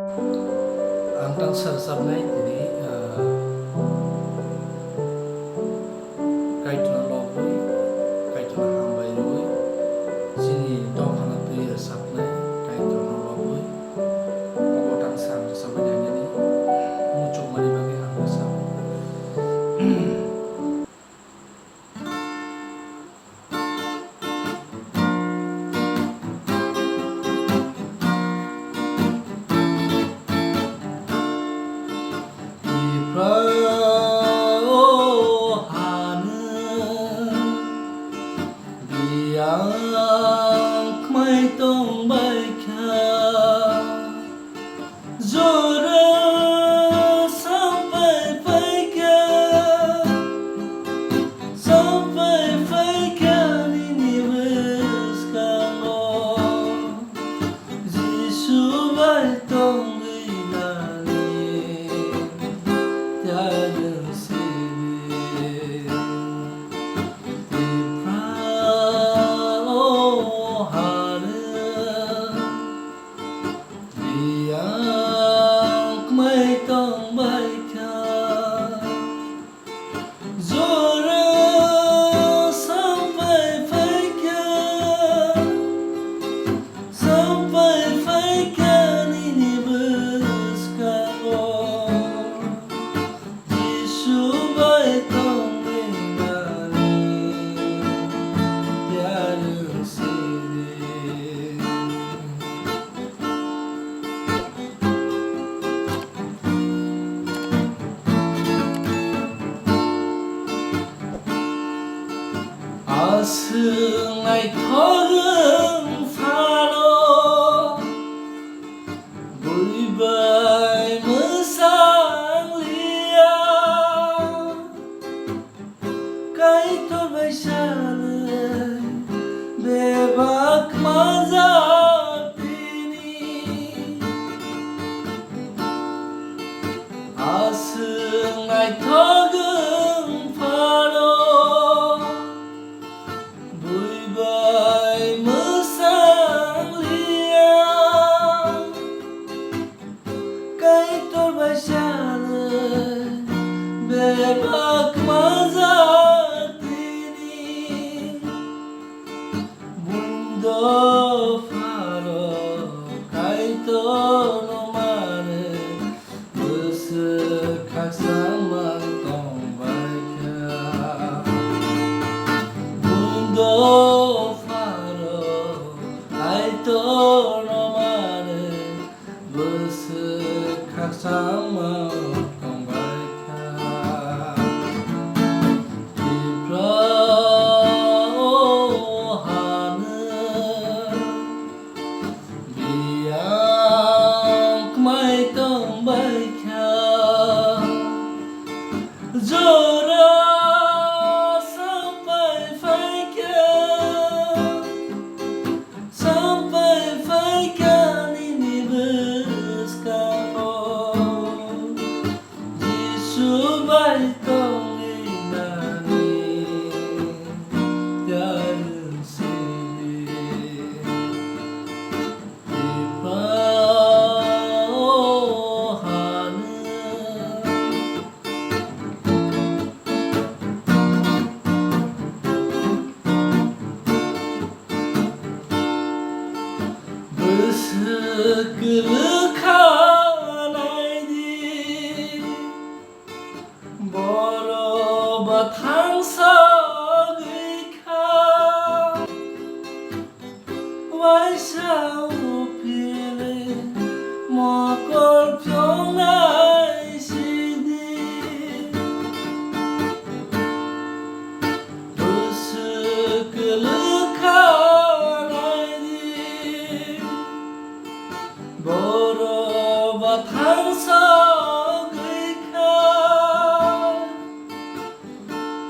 Antang sarsabnai tini kaituna lobui kaituna hambai rui sini dongkana tuya sapnai kaituna lobui obotang sang sampai ni muncul mari bagi hamba sam yang mai tong bai kha zora sampai fai ini wes kalo Jisu bai tong dinani tiada Sungai Koreng Faro Bui bai mesang liang Kai tor bai shalai bebak mazar tini Sungai Koreng Faro bebak mazar tini bundo faro kaito no mare besekak sama tong baika bundo faro kaito no mare besekak sama Boro batang sagika Wai sao pili mokol pyong nai sidi Besekelekan aidi Boro batang sagika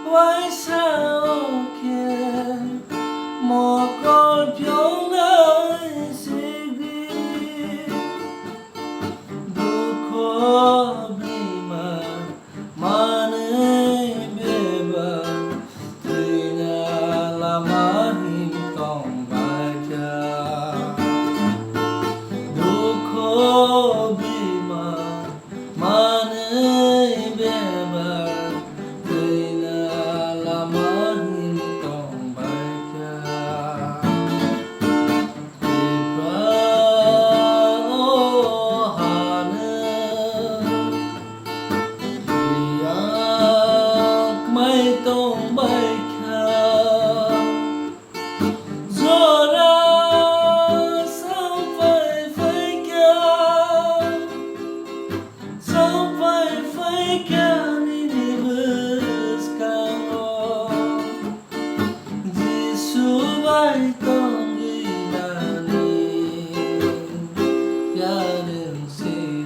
Why sao kia mokol pyong nai sidi Duko bima mane beba Tina lama him tong baca Duko बिमा मानै बेबार फैना लामा हिनथंबायखा हानो बियाक माइ दंबायखा जरा sampai faikan ini bersekarang Jisubai tong ginani Tiada si